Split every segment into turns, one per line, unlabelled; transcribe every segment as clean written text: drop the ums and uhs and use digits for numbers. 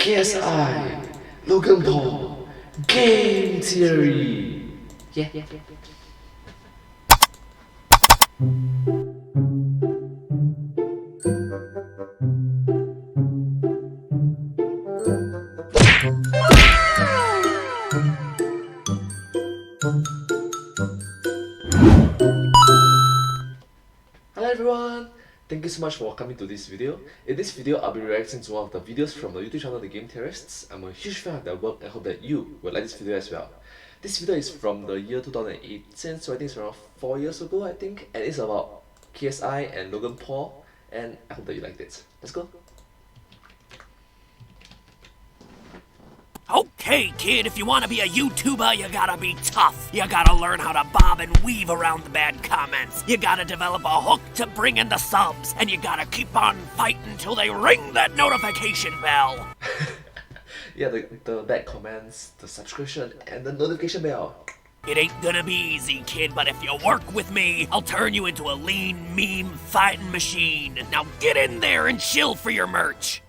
KSI, Logan Paul, Game Theory. Yeah. Hello everyone! Thank you so much for coming to this video. In this video, I'll be reacting to one of the videos from the YouTube channel The Game Theorists. I'm a huge fan of their work and hope that you will like this video as well. This video is from the year 2018, so I think it's around 4 years ago, I think. And it's about KSI and Logan Paul, and I hope that you liked it. Let's go!
Okay, kid, if you want to be a YouTuber, you gotta be tough. You gotta learn how to bob and weave around the bad comments. You gotta develop a hook to bring in the subs. And you gotta keep on fighting till they ring that notification bell.
Yeah, the bad comments, the subscription, and the notification bell.
It ain't gonna be easy, kid, but if you work with me, I'll turn you into a lean, meme fighting machine. Now get in there and chill for your merch.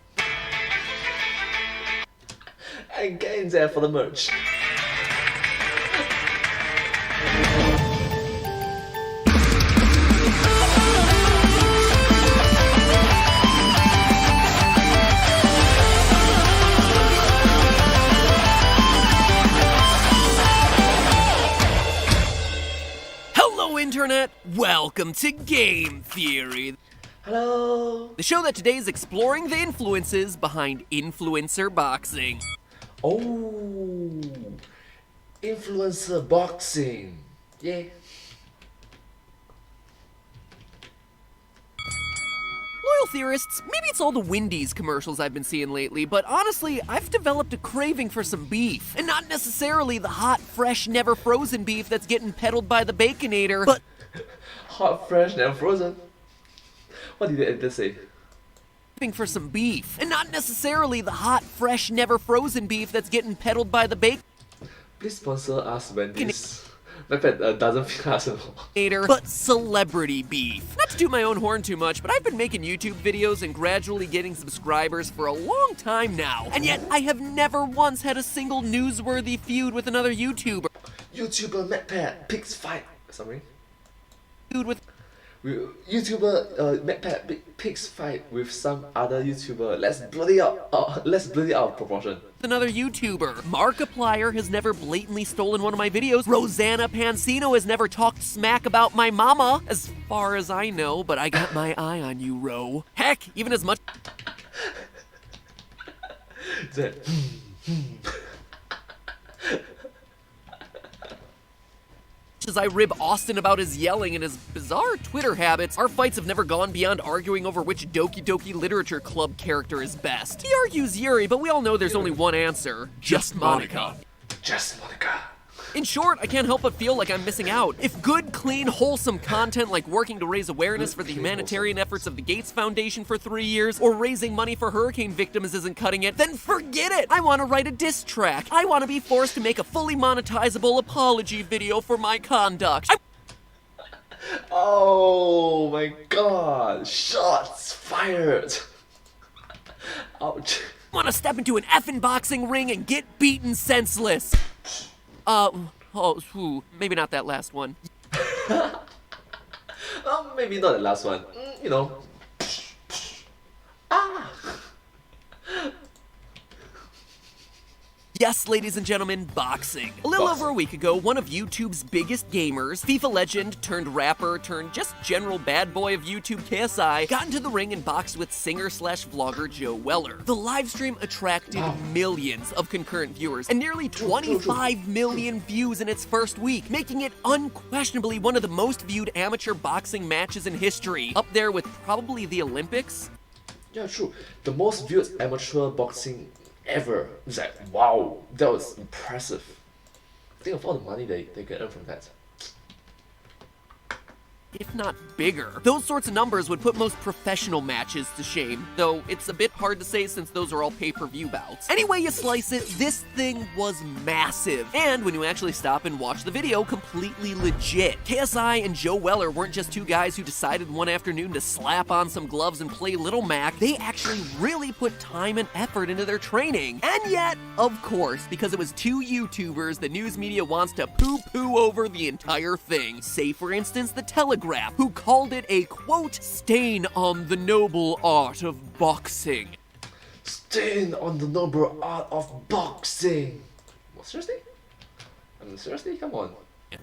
And get in there for the merch.
Hello, Internet! Welcome to Game Theory.
Hello!
The show that today is exploring the influences behind influencer boxing.
Oh, influencer boxing. Yeah.
Loyal theorists, maybe it's all the Wendy's commercials I've been seeing lately, but honestly, I've developed a craving for some beef. And not necessarily the hot, fresh, never frozen beef that's getting peddled by the Baconator, but
Hot, fresh, never frozen. What did the editor say?
for some beef. And not necessarily the hot, fresh, never frozen beef that's getting peddled by the
Please sponsor us when this MacPad doesn't feel us at all.
Baconator, but celebrity beef. Not to toot my own horn too much, but I've been making YouTube videos and gradually getting subscribers for a long time now. And yet, I have never once had a single newsworthy feud with another YouTuber.
YouTuber MacPad picks fight. Sorry.
Feud with
YouTuber MacPad picks fight with some other YouTuber. Let's bloody out. Let's bloody out of proportion.
another YouTuber. Markiplier has never blatantly stolen one of my videos. Rosanna Pansino has never talked smack about my mama, as far as I know, but I got my eye on you, Ro. Heck, even as much as I rib Austin about his yelling and his bizarre Twitter habits, our fights have never gone beyond arguing over which Doki Doki Literature Club character is best. He argues Yuri, but we all know there's only one answer. Just Monica.
Just Monica.
In short, I can't help but feel like I'm missing out. If good, clean, wholesome content like working to raise awareness for the humanitarian efforts of the Gates Foundation for 3 years, or raising money for hurricane victims isn't cutting it, then forget it! I want to write a diss track. I want to be forced to make a fully monetizable apology video for my conduct.
Oh my god! Shots fired! Ouch.
I want to step into an effing boxing ring and get beaten senseless. Maybe not that last one.
Maybe not the last one. You know. Ah!
Yes, ladies and gentlemen, boxing. A little over a week ago, one of YouTube's biggest gamers, FIFA legend turned rapper turned just general bad boy of YouTube KSI, got into the ring and boxed with singer/vlogger Joe Weller. The livestream attracted millions of concurrent viewers and nearly 25 million views in its first week, making it unquestionably one of the most viewed amateur boxing matches in history, up there with probably the Olympics.
Yeah, true. The most viewed amateur boxing ever. It's like, wow, that was impressive. Think of all the money they can earn from that.
if not bigger. Those sorts of numbers would put most professional matches to shame, though it's a bit hard to say since those are all pay-per-view bouts. Any way you slice it, this thing was massive, and when you actually stop and watch the video, completely legit. KSI and Joe Weller weren't just two guys who decided one afternoon to slap on some gloves and play Little Mac, they actually really put time and effort into their training. And yet, of course, because it was two YouTubers, the news media wants to poo-poo over the entire thing. Say, for instance, The Telegraph, who called it a, quote, stain on the noble art of boxing.
Stain on the noble art of boxing. What, seriously? I mean, seriously? Come on.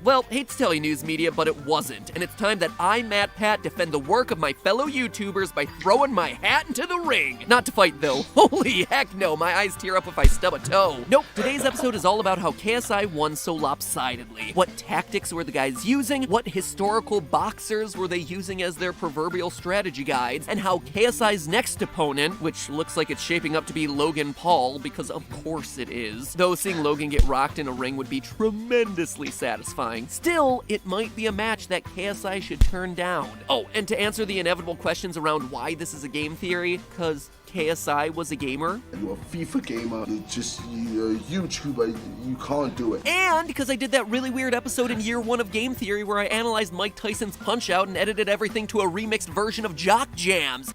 Well, hate to tell you, news media, but it wasn't. And it's time that I, Matt Pat, defend the work of my fellow YouTubers by throwing my hat into the ring. Not to fight, though. Holy heck no, my eyes tear up if I stub a toe. Nope, today's episode is all about how KSI won so lopsidedly. What tactics were the guys using? What historical boxers were they using as their proverbial strategy guides? And how KSI's next opponent, which looks like it's shaping up to be Logan Paul, because of course it is, though seeing Logan get rocked in a ring would be tremendously satisfying. Still, it might be a match that KSI should turn down. Oh, and to answer the inevitable questions around why this is a game theory, cause KSI was a gamer.
You're a FIFA gamer, you're a YouTuber, you can't do it.
And because I did that really weird episode in year 1 of Game Theory where I analyzed Mike Tyson's Punch-Out and edited everything to a remixed version of Jock Jams.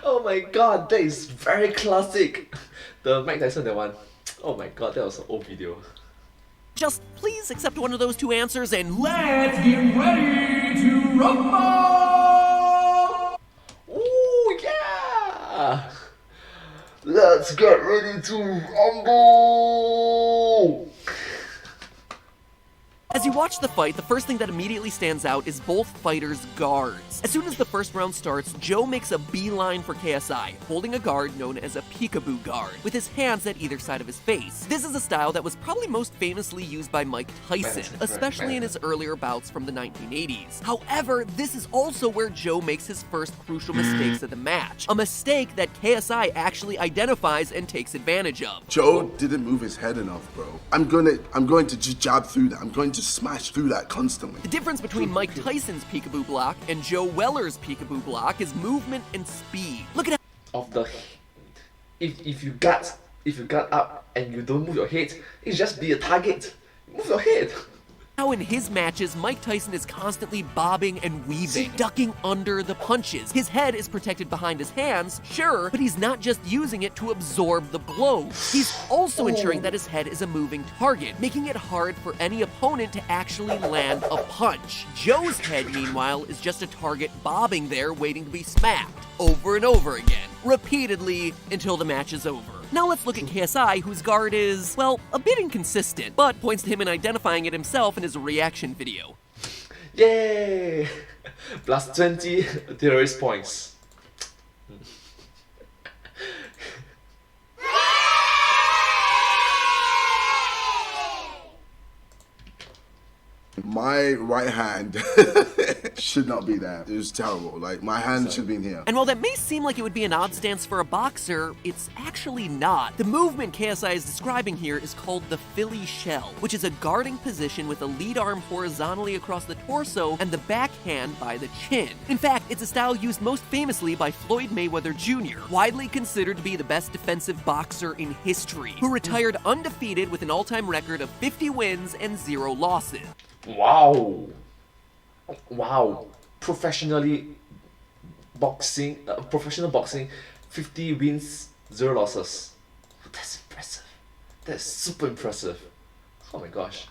Oh my god, that is very classic. The Mike Tyson, that one. Oh my god, that was an old video.
Just please accept one of those two answers and
Let's get ready to rumble!
Ooh, yeah! Let's get ready to rumble!
As you watch the fight, the first thing that immediately stands out is both fighters' guards. As soon as the first round starts, Joe makes a beeline for KSI, holding a guard known as a peekaboo guard, with his hands at either side of his face. This is a style that was probably most famously used by Mike Tyson, especially in his earlier bouts from the 1980s. However, this is also where Joe makes his first crucial mistakes of the match, a mistake that KSI actually identifies and takes advantage of.
Joe didn't move his head enough, bro. I'm going to just jab through that. I'm going to smash through that constantly.
The difference between Mike Tyson's peekaboo block and Joe Weller's peekaboo block is movement and speed. Look at
Of the, if you gut up and you don't move your head, it's just be a target. Move your head.
how in his matches, Mike Tyson is constantly bobbing and weaving, ducking under the punches. His head is protected behind his hands, sure, but he's not just using it to absorb the blows. He's also ensuring that his head is a moving target, making it hard for any opponent to actually land a punch. Joe's head, meanwhile, is just a target bobbing there waiting to be smacked, over and over again, repeatedly, until the match is over. Now let's look at KSI, whose guard is, well, a bit inconsistent, but points to him in identifying it himself in his reaction video.
Yay! Plus 20 terrorist points.
My right hand should not be there. It was terrible. Like, my hand should be in here.
And while that may seem like it would be an odd stance for a boxer, it's actually not. The movement KSI is describing here is called the Philly shell, which is a guarding position with the lead arm horizontally across the torso and the back hand by the chin. In fact, it's a style used most famously by Floyd Mayweather Jr., widely considered to be the best defensive boxer in history, who retired undefeated with an all-time record of 50 wins and 0 losses.
Wow! Wow! Professional boxing, 50 wins, 0 losses. That's impressive. That's super impressive. Oh my gosh.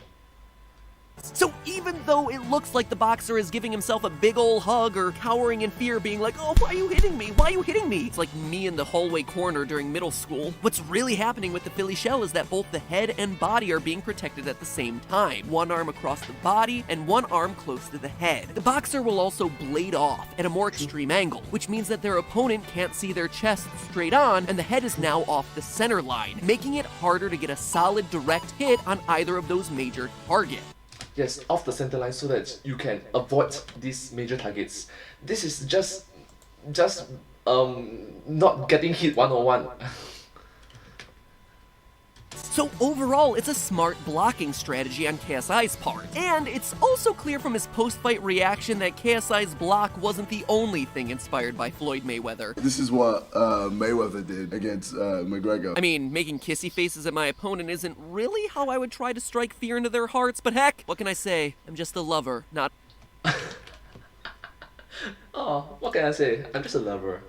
So even though it looks like the boxer is giving himself a big ol' hug or cowering in fear, being like, oh, why are you hitting me? Why are you hitting me? It's like me in the hallway corner during middle school. What's really happening with the Philly shell is that both the head and body are being protected at the same time. One arm across the body and one arm close to the head. The boxer will also blade off at a more extreme angle, which means that their opponent can't see their chest straight on and the head is now off the center line, making it harder to get a solid direct hit on either of those major targets.
Yes, off the center line so that you can avoid these major targets. This is just not getting hit one-on-one.
So overall, it's a smart blocking strategy on KSI's part. And it's also clear from his post-fight reaction that KSI's block wasn't the only thing inspired by Floyd Mayweather.
This is what Mayweather did against McGregor.
I mean, making kissy faces at my opponent isn't really how I would try to strike fear into their hearts, but heck, what can I say? I'm just a lover, not...
Oh, what can I say? I'm just a lover.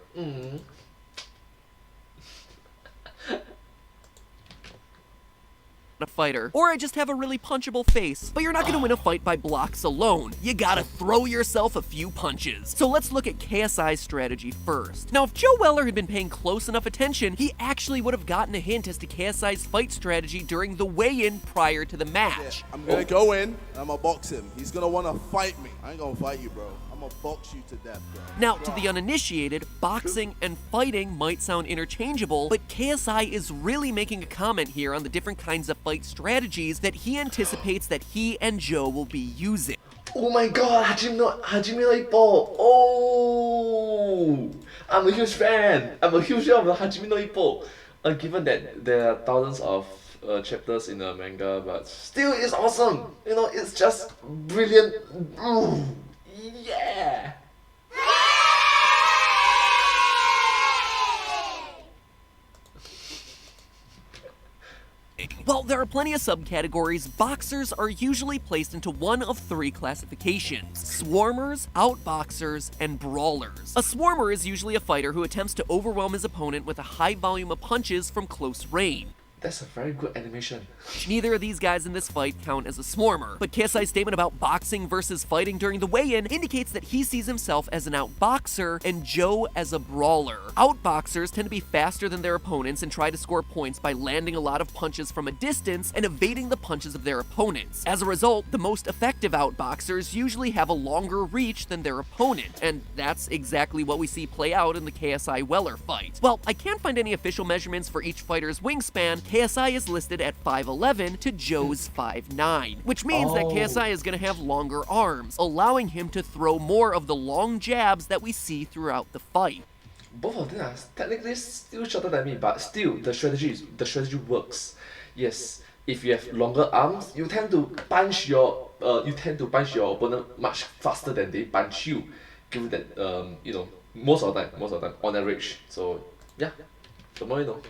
a fighter, or I just have a really punchable face. But you're not gonna win a fight by blocks alone. You gotta throw yourself a few punches. So let's look at KSI's strategy first. Now, if Joe Weller had been paying close enough attention, he actually would have gotten a hint as to KSI's fight strategy during the weigh-in prior to the match.
I'm gonna go in, and I'm gonna box him. He's gonna wanna fight me. I ain't gonna fight you, bro. I'm gonna box you to death, bro.
Now, to the uninitiated, boxing and fighting might sound interchangeable, but KSI is really making a comment here on the different kinds of fight strategies that he anticipates that he and Joe will be using.
Oh my god, Hajime Ippo! Oh! I'm a huge fan! I'm a huge fan of the Hajime no Ippo! Given that there are thousands of chapters in the manga, but still it's awesome! You know, it's just brilliant! Ooh, yeah!
While there are plenty of subcategories, boxers are usually placed into one of three classifications: swarmers, outboxers, and brawlers. A swarmer is usually a fighter who attempts to overwhelm his opponent with a high volume of punches from close range.
That's a very good animation.
Neither of these guys in this fight count as a swarmer, but KSI's statement about boxing versus fighting during the weigh-in indicates that he sees himself as an outboxer and Joe as a brawler. Outboxers tend to be faster than their opponents and try to score points by landing a lot of punches from a distance and evading the punches of their opponents. As a result, the most effective outboxers usually have a longer reach than their opponent, and that's exactly what we see play out in the KSI Weller fight. Well, I can't find any official measurements for each fighter's wingspan. KSI is listed at 5'11" to Joe's 5'9", which means that KSI is going to have longer arms, allowing him to throw more of the long jabs that we see throughout the fight.
Both of them are technically still shorter than me, but still the strategy works. Yes, if you have longer arms, you tend to punch your opponent much faster than they punch you, given that you know, most of the time on average. So yeah, the more you know.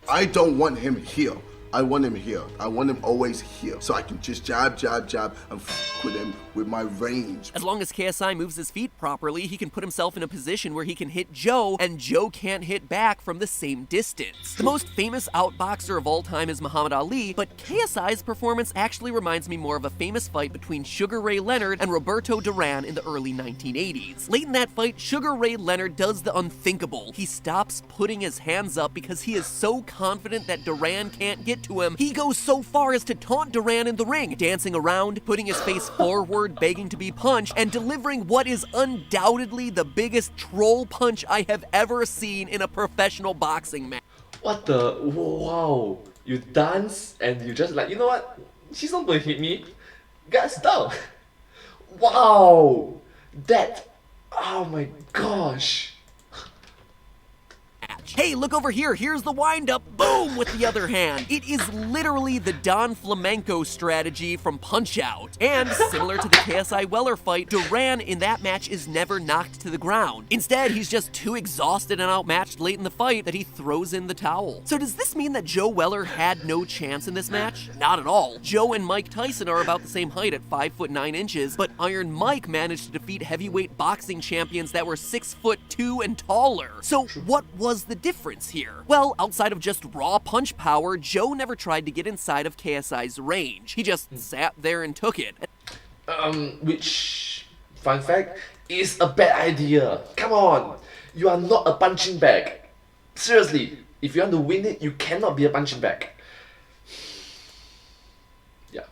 I don't want him here. I want him here. I want him always here. So I can just jab, jab, jab, and f with him with my range.
As long as KSI moves his feet properly, he can put himself in a position where he can hit Joe, and Joe can't hit back from the same distance. The most famous outboxer of all time is Muhammad Ali, but KSI's performance actually reminds me more of a famous fight between Sugar Ray Leonard and Roberto Duran in the early 1980s. Late in that fight, Sugar Ray Leonard does the unthinkable. He stops putting his hands up because he is so confident that Duran can't get to him. He goes so far as to taunt Duran in the ring, dancing around, putting his face forward, begging to be punched, and delivering what is undoubtedly the biggest troll punch I have ever seen in a professional boxing match.
What the? Wow! You dance and you just like, you know what? She's not gonna hit me. Guys, down! Wow! That, oh my gosh!
Hey, look over here, here's the wind-up, boom, with the other hand. It is literally the Don Flamenco strategy from Punch-Out! And similar to the KSI Weller fight, Duran in that match is never knocked to the ground. Instead, he's just too exhausted and outmatched late in the fight that he throws in the towel. So does this mean that Joe Weller had no chance in this match? Not at all. Joe and Mike Tyson are about the same height at 5'9", but Iron Mike managed to defeat heavyweight boxing champions that were 6'2" and taller. So what was the difference here? Well, outside of just raw punch power, Joe never tried to get inside of KSI's range. He just sat there and took it.
Which, fun fact, is a bad idea. Come on, you are not a punching bag. Seriously, if you want to win it, you cannot be a punching bag. Yeah.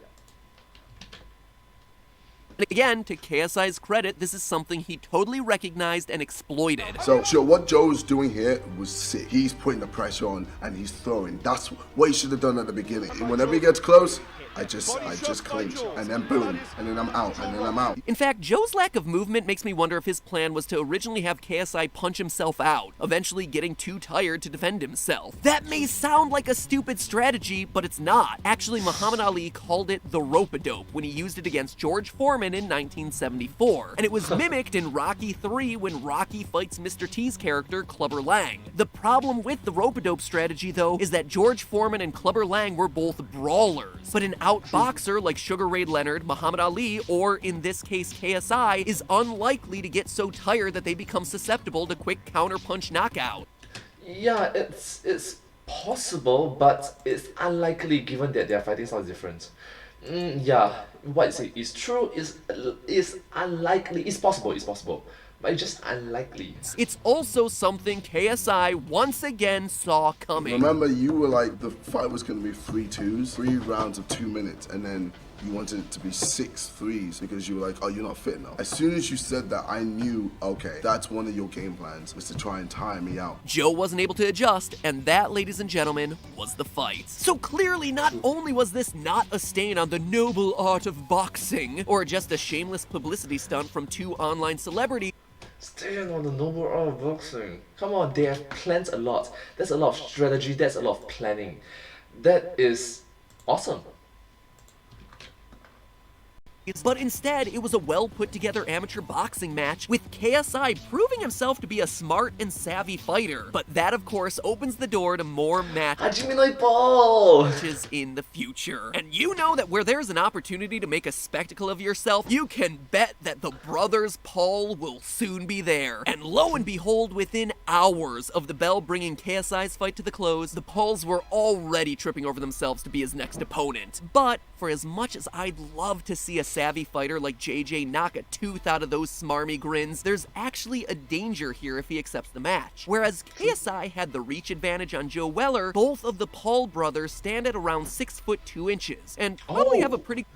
Again, to KSI's credit, this is something he totally recognized and exploited.
So what Joe's doing here was sick. He's putting the pressure on and he's throwing. That's what he should have done at the beginning. And whenever he gets close, I just clinch, and then boom, and then I'm out, and then I'm out.
In fact, Joe's lack of movement makes me wonder if his plan was to originally have KSI punch himself out, eventually getting too tired to defend himself. That may sound like a stupid strategy, but it's not. Actually, Muhammad Ali called it the rope-a-dope when he used it against George Foreman in 1974, and it was mimicked in Rocky III when Rocky fights Mr. T's character, Clubber Lang. The problem with the rope-a-dope strategy, though, is that George Foreman and Clubber Lang were both brawlers, but an outboxer like Sugar Ray Leonard, Muhammad Ali, or in this case KSI, is unlikely to get so tired that they become susceptible to quick counterpunch knockout.
Yeah, it's possible, but it's unlikely given that their fighting style is different. Yeah, what you say is true, is unlikely, it's possible, but it's just unlikely.
It's also something KSI once again saw coming.
Remember, you were like, the fight was going to be 3-2s, 3 rounds of 2 minutes, and then you wanted it to be 6-3s because you were like, oh, you're not fit now. As soon as you said that, I knew, okay, that's one of your game plans, was to try and tire me out.
Joe wasn't able to adjust, and that, ladies and gentlemen, was the fight. So clearly, not only was this not a stain on the noble art of boxing, or just a shameless publicity stunt from 2 online celebrities,
Staying on the noble art of boxing. Come on, they have planned a lot. There's a lot of strategy, there's a lot of planning. That is awesome.
but instead it was a well put together amateur boxing match with KSI proving himself to be a smart and savvy fighter. But that of course opens the door to more matches in the future. And you know that where there's an opportunity to make a spectacle of yourself, you can bet that the brothers Paul will soon be there. And lo and behold, within hours of the bell bringing KSI's fight to the close, the Pauls were already tripping over themselves to be his next opponent. But for as much as I'd love to see a savvy fighter like JJ knock a tooth out of those smarmy grins, there's actually a danger here if he accepts the match. Whereas KSI had the reach advantage on Joe Weller, both of the Paul brothers stand at around 6'2" and probably have a pretty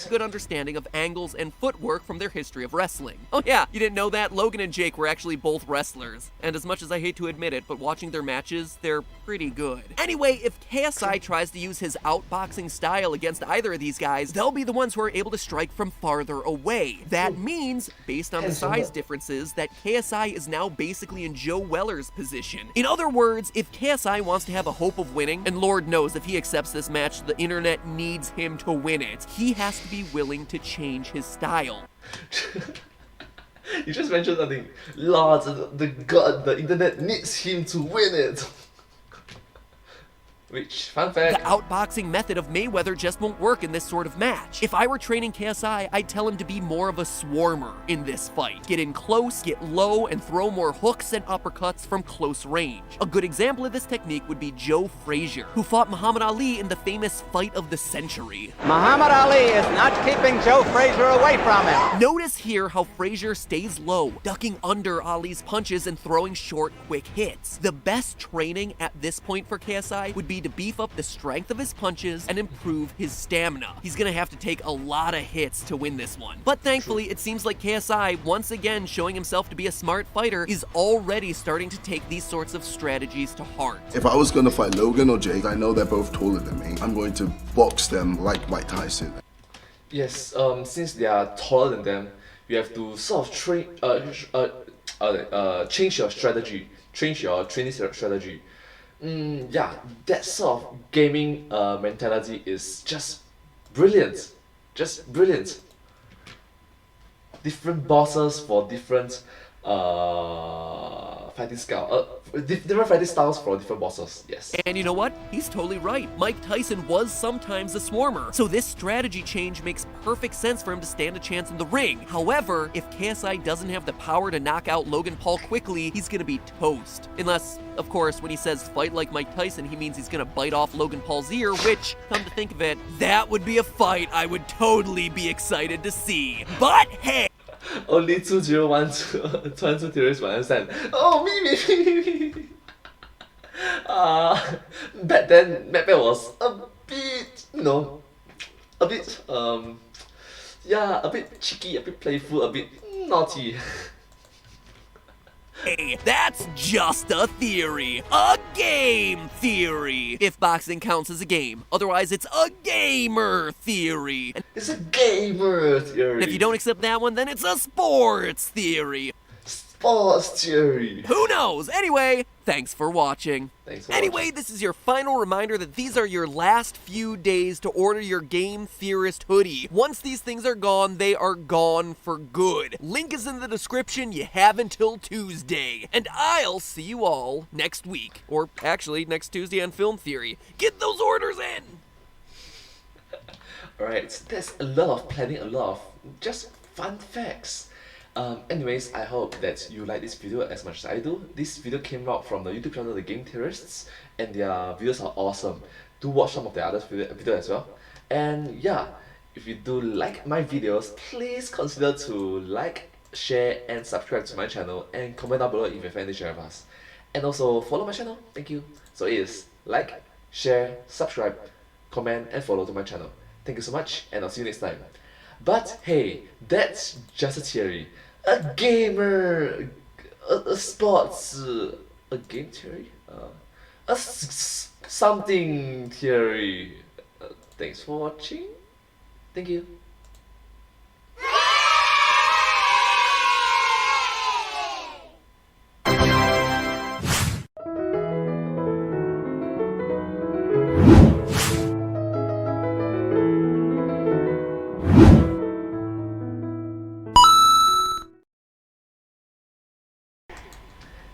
good understanding of angles and footwork from their history of wrestling. Oh yeah, you didn't know that? Logan and Jake were actually both wrestlers. And as much as I hate to admit it, but watching their matches, they're pretty good. Anyway, if KSI tries to use his outboxing style against either of these guys, they'll be the ones who are able to strike from farther away. That means, based on the size differences, that KSI is now basically in Joe Weller's position. In other words, if KSI wants to have a hope of winning, and Lord knows if he accepts this match, the internet needs him to win it, he has to be willing to change his style.
You just mentioned something. Lord, the internet needs him to win it. Which, fun fact,
the outboxing method of Mayweather just won't work in this sort of match. If I were training KSI, I'd tell him to be more of a swarmer in this fight. Get in close, get low, and throw more hooks and uppercuts from close range. A good example of this technique would be Joe Frazier, who fought Muhammad Ali in the famous fight of the century.
Muhammad Ali is not keeping Joe Frazier away from him.
Notice here how Frazier stays low, ducking under Ali's punches and throwing short, quick hits. The best training at this point for KSI would be to beef up the strength of his punches and improve his stamina. He's gonna have to take a lot of hits to win this one. But thankfully, it seems like KSI, once again showing himself to be a smart fighter, is already starting to take these sorts of strategies to heart.
If I was gonna fight Logan or Jake, I know they're both taller than me. I'm going to box them like Mike Tyson.
yes, since they are taller than them, you have to sort of change your strategy, change your training strategy. Yeah, that sort of gaming mentality is just brilliant. Just brilliant. Different bosses for different fighting style. Different fighting styles for different bosses, yes.
And you know what? He's totally right. Mike Tyson was sometimes a swarmer, so this strategy change makes perfect sense for him to stand a chance in the ring. However, if KSI doesn't have the power to knock out Logan Paul quickly, he's gonna be toast. Unless, of course, when he says fight like Mike Tyson, he means he's gonna bite off Logan Paul's ear, which, come to think of it, that would be a fight I would totally be excited to see. But hey!
Only 2012 theories will understand. Oh, me. Back then, Matt was a bit, yeah, a bit cheeky, a bit playful, a bit naughty.
Hey, that's just a theory. A game theory. If boxing counts as a game. Otherwise, it's a gamer theory.
It's a gamer theory.
And if you don't accept that one, then it's a sports theory.
Sports theory.
Who knows? Anyway, thanks for watching. Anyway,
watching.
this is your final reminder that these are your last few days to order your Game Theorist hoodie. Once these things are gone, they are gone for good. Link is in the description. You have until Tuesday. And I'll see you all next week. Or actually, next Tuesday on Film Theory. Get those orders in!
Alright, so there's a lot of planning, a lot of just fun facts. Anyways, I hope that you like this video as much as I do. This video came out from the YouTube channel The Game Theorists, and their videos are awesome. Do watch some of the other videos as well. And yeah, if you do like my videos, please consider to like, share, and subscribe to my channel, and comment down below if you have any share of us. And also follow my channel. Thank you. So it is like, share, subscribe, comment, and follow to my channel. Thank you so much, and I'll see you next time. But hey, that's just a theory. A gamer, a sports, a game theory, something theory. Thanks for watching. Thank you.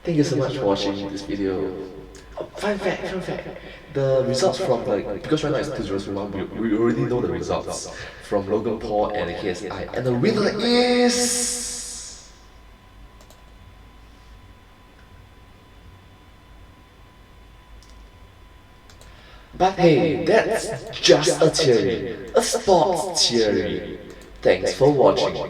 Thank you so much for watching this video. Oh, fun fact. The results from because right now it's 2-0, we already know the results from Logan, Paul, and KSI, and the winner is. But hey, that's just a theory, a sports theory. Thanks for watching.